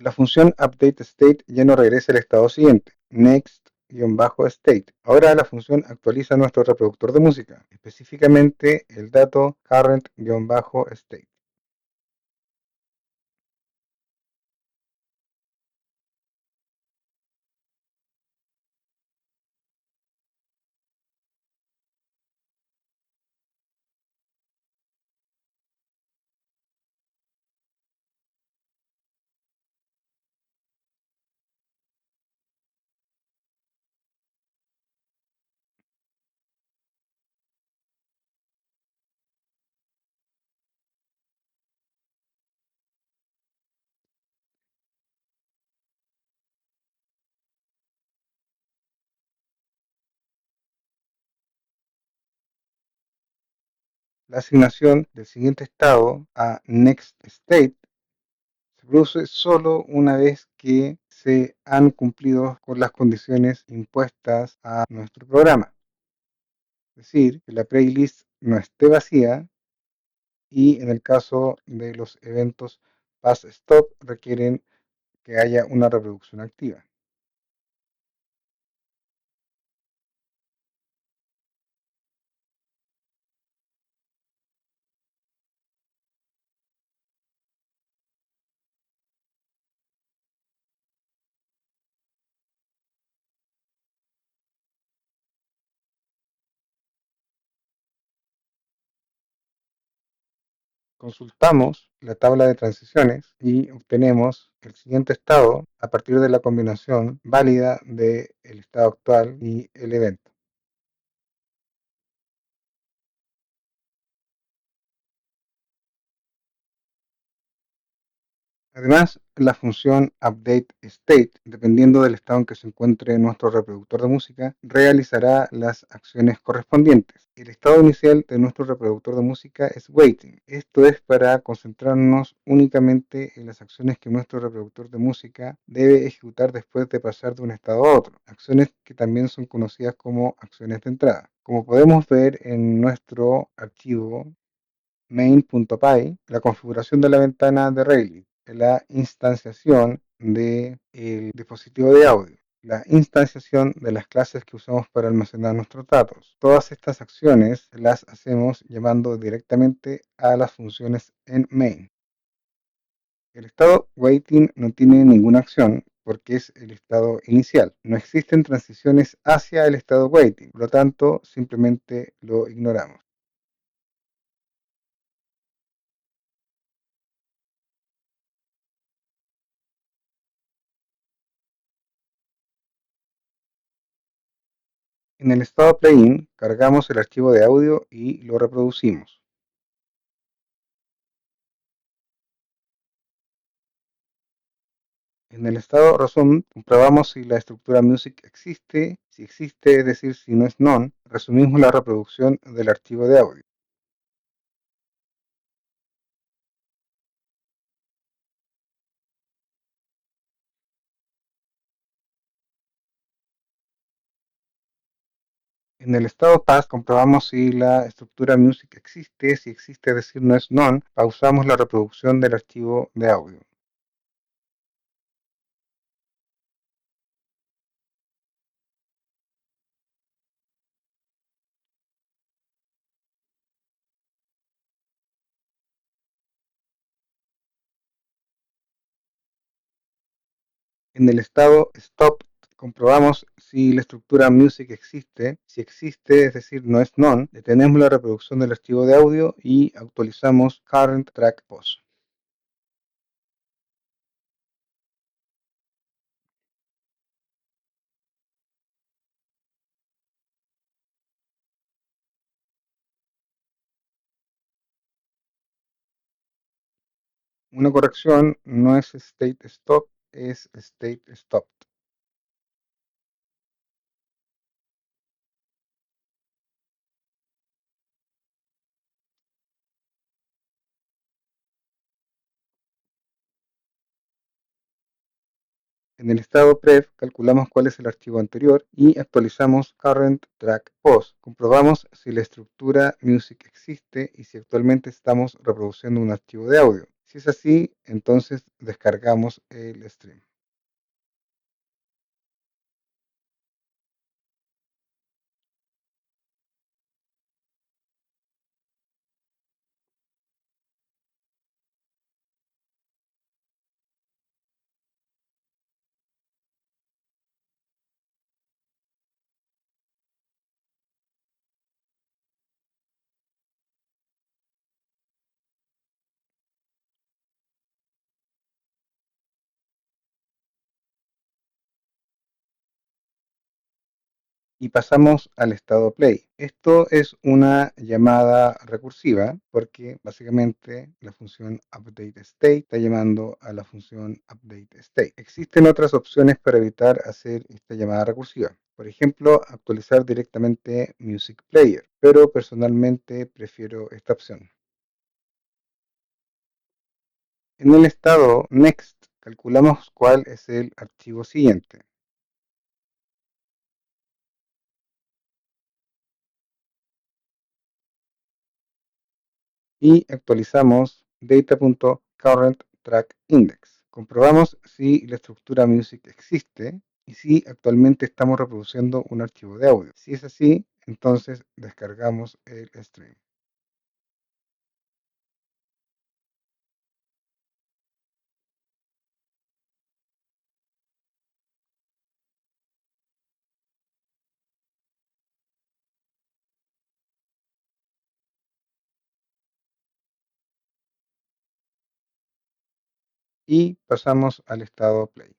[SPEAKER 1] La función updateState ya no regresa al estado siguiente, next-state. Ahora la función actualiza nuestro reproductor de música, específicamente el dato current-state. La asignación del siguiente estado a next-state se produce solo una vez que se han cumplido con las condiciones impuestas a nuestro programa. Es decir, que la playlist no esté vacía y en el caso de los eventos pass stop requieren que haya una reproducción activa. Consultamos la tabla de transiciones y obtenemos el siguiente estado a partir de la combinación válida del estado actual y el evento. Además, la función updateState, dependiendo del estado en que se encuentre nuestro reproductor de música, realizará las acciones correspondientes. El estado inicial de nuestro reproductor de música es waiting. Esto es para concentrarnos únicamente en las acciones que nuestro reproductor de música debe ejecutar después de pasar de un estado a otro. Acciones que también son conocidas como acciones de entrada. Como podemos ver en nuestro archivo main.py, la configuración de la ventana de Rayleigh, la instanciación del dispositivo de audio, la instanciación de las clases que usamos para almacenar nuestros datos. Todas estas acciones las hacemos llamando directamente a las funciones en main. El estado waiting no tiene ninguna acción porque es el estado inicial. No existen transiciones hacia el estado waiting, por lo tanto simplemente lo ignoramos. En el estado plugin cargamos el archivo de audio y lo reproducimos. En el estado resume comprobamos si la estructura music existe, si existe, es decir, si no es none, resumimos la reproducción del archivo de audio. En el estado pass comprobamos si la estructura music existe, si existe, es decir, no es none, pausamos la reproducción del archivo de audio. En el estado stop comprobamos si la estructura music existe, si existe, es decir, no es none, detenemos la reproducción del archivo de audio y actualizamos current track pause. Una corrección no es state stop, es state stopped. En el estado pref calculamos cuál es el archivo anterior y actualizamos current track post. Comprobamos si la estructura music existe y si actualmente estamos reproduciendo un archivo de audio. Si es así, entonces descargamos el stream. Y pasamos al estado play. Esto es una llamada recursiva porque básicamente la función updateState está llamando a la función updateState. Existen otras opciones para evitar hacer esta llamada recursiva. Por ejemplo, actualizar directamente Music Player, pero personalmente prefiero esta opción. En el estado next calculamos cuál es el archivo siguiente. Y actualizamos data.currentTrackIndex. Comprobamos si la estructura music existe y si actualmente estamos reproduciendo un archivo de audio. Si es así, entonces descargamos el stream. Y pasamos al estado play.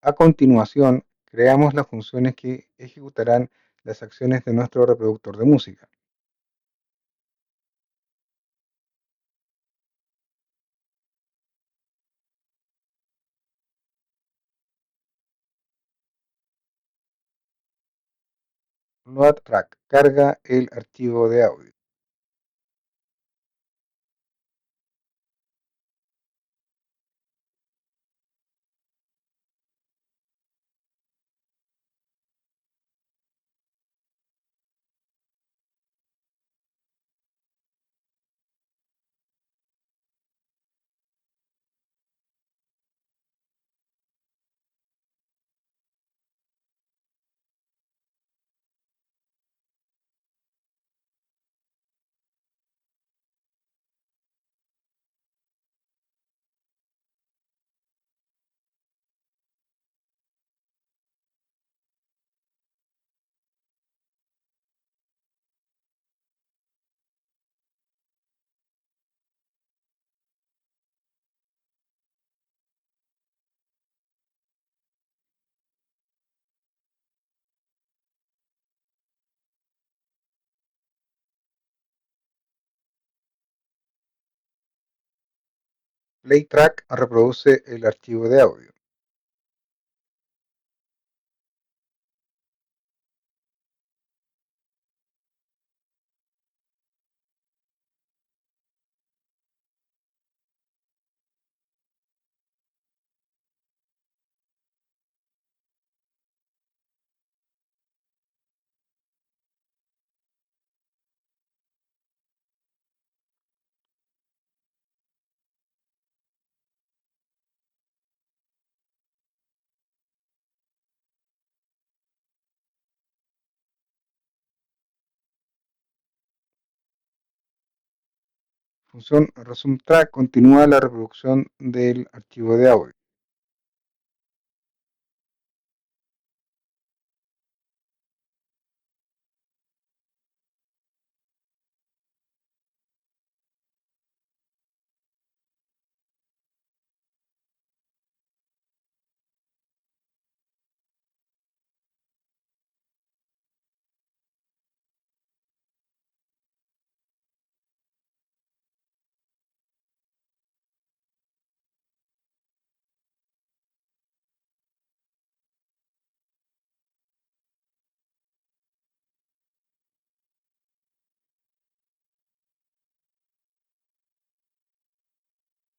[SPEAKER 1] A continuación, creamos las funciones que ejecutarán las acciones de nuestro reproductor de música. LoadTrack carga el archivo de audio. playTrack reproduce el archivo de audio. Función resumeTrack continúa la reproducción del archivo de audio.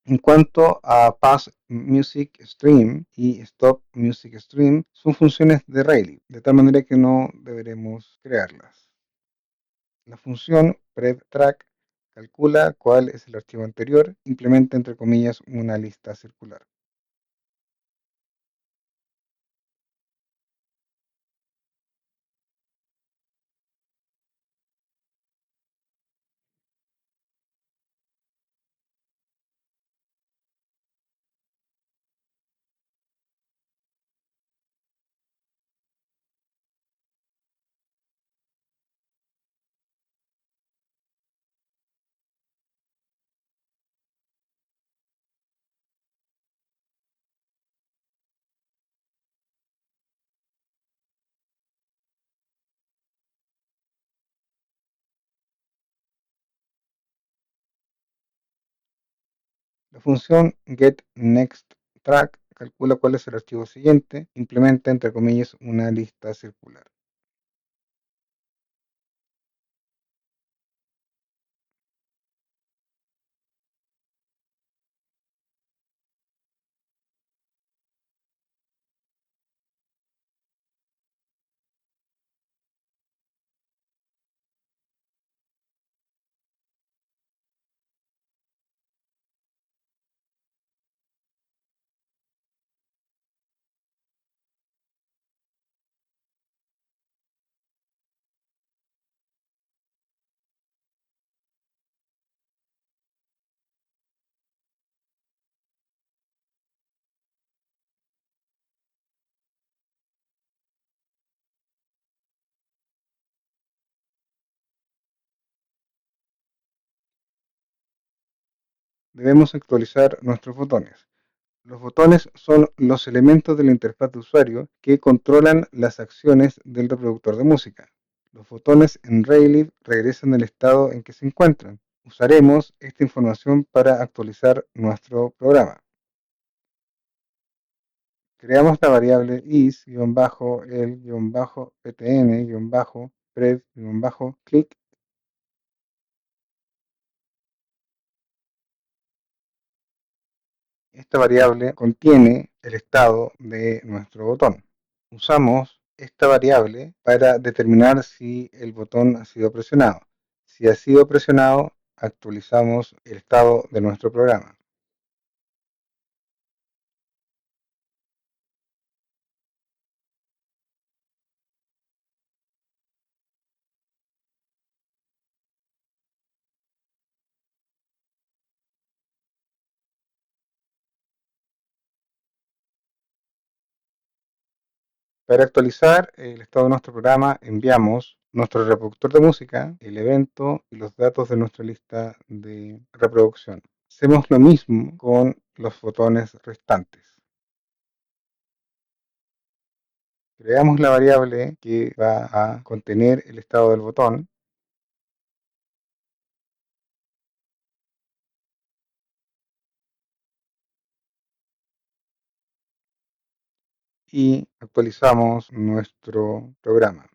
[SPEAKER 1] En cuanto a Pause Music Stream y Stop Music Stream, son funciones de Rayleigh, de tal manera que no deberemos crearlas. La función prevTrack calcula cuál es el archivo anterior, implementa entre comillas una lista circular. La función getNextTrack calcula cuál es el archivo siguiente, implementa entre comillas una lista circular. Debemos actualizar nuestros botones. Los botones son los elementos de la interfaz de usuario que controlan las acciones del reproductor de música. Los botones en Rayleigh regresan al estado en que se encuentran. Usaremos esta información para actualizar nuestro programa. Creamos la variable is-el-ptn-prev-click. Esta variable contiene el estado de nuestro botón. Usamos esta variable para determinar si el botón ha sido presionado. Si ha sido presionado, actualizamos el estado de nuestro programa. Para actualizar el estado de nuestro programa, enviamos nuestro reproductor de música, el evento y los datos de nuestra lista de reproducción. Hacemos lo mismo con los botones restantes. Creamos la variable que va a contener el estado del botón. y actualizamos nuestro programa.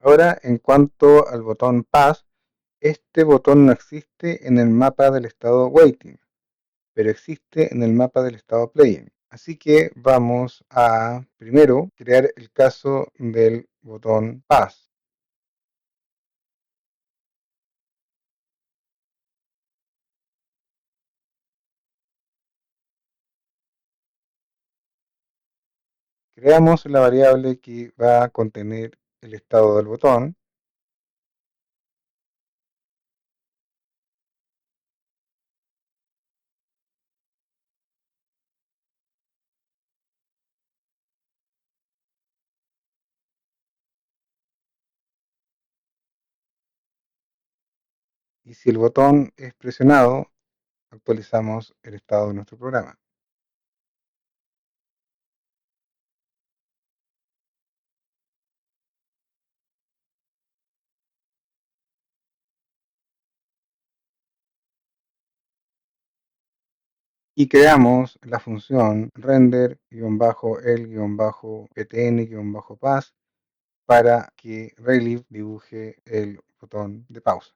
[SPEAKER 1] Ahora, en cuanto al botón Pass, este botón no existe en el mapa del estado Waiting, pero existe en el mapa del estado Playing. Así que vamos a primero crear el caso del botón Pass. Creamos la variable que va a contener el estado del botón. Y si el botón es presionado, actualizamos el estado de nuestro programa. Y creamos la función render-el-ptn-pass para que Relive dibuje el botón de pausa.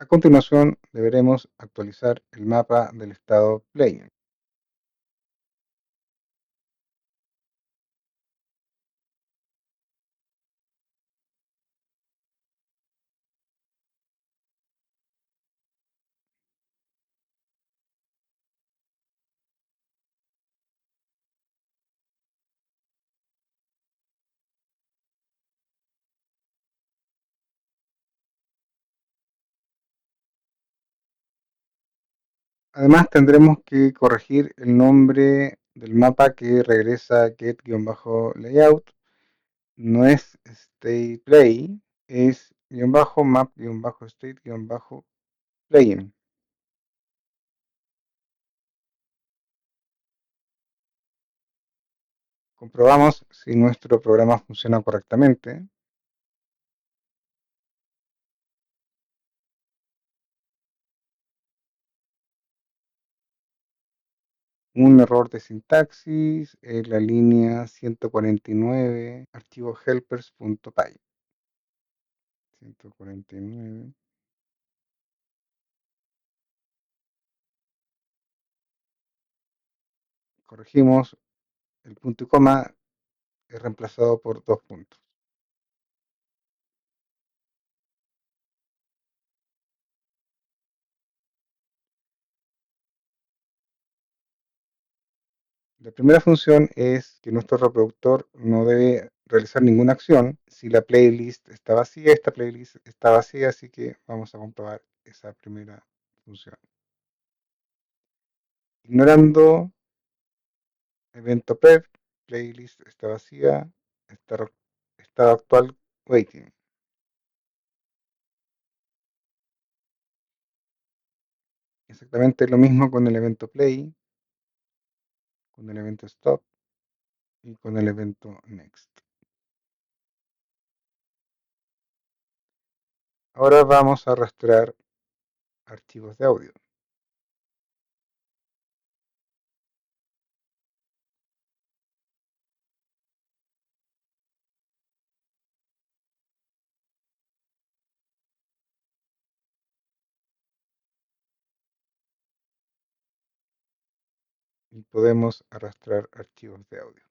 [SPEAKER 1] A continuación, deberemos actualizar el mapa del estado Playing. Además, tendremos que corregir el nombre del mapa que regresa get-layout. No es statePlay, es -map-state-playing. Comprobamos si nuestro programa funciona correctamente. un error de sintaxis en la línea 149, archivo helpers.py. 149. Corregimos, el punto y coma es reemplazado por 2 puntos. La primera función es que nuestro reproductor no debe realizar ninguna acción si la playlist está vacía. Esta playlist está vacía, así que vamos a comprobar esa primera función. Ignorando evento prep, playlist está vacía, estado actual waiting. Exactamente lo mismo con el evento play, con el evento stop y con el evento next. Ahora vamos a rastrear archivos de audio. Y podemos arrastrar archivos de audio.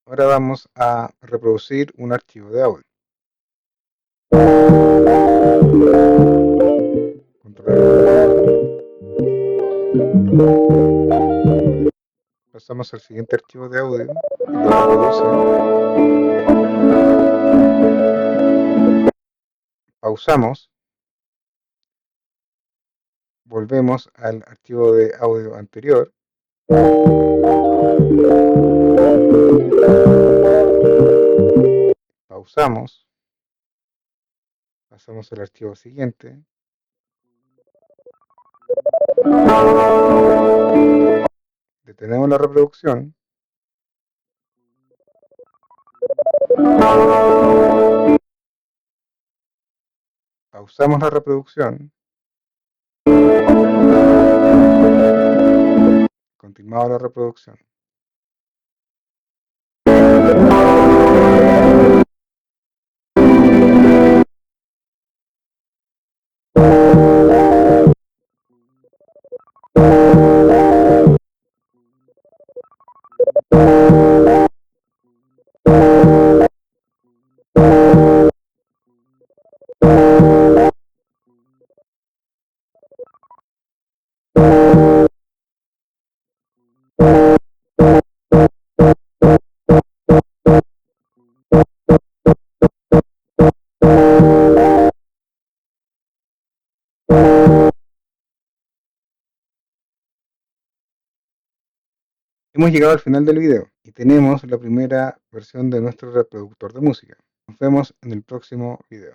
[SPEAKER 1] Ahora vamos a reproducir un archivo de audio. Pasamos al siguiente archivo de audio y lo reproduce. Pausamos. Volvemos al archivo de audio anterior. Pausamos. Pasamos al archivo siguiente. Detenemos la reproducción. Pausamos la reproducción. Continuamos la reproducción. Hemos llegado al final del video y tenemos la primera versión de nuestro reproductor de música. Nos vemos en el próximo video.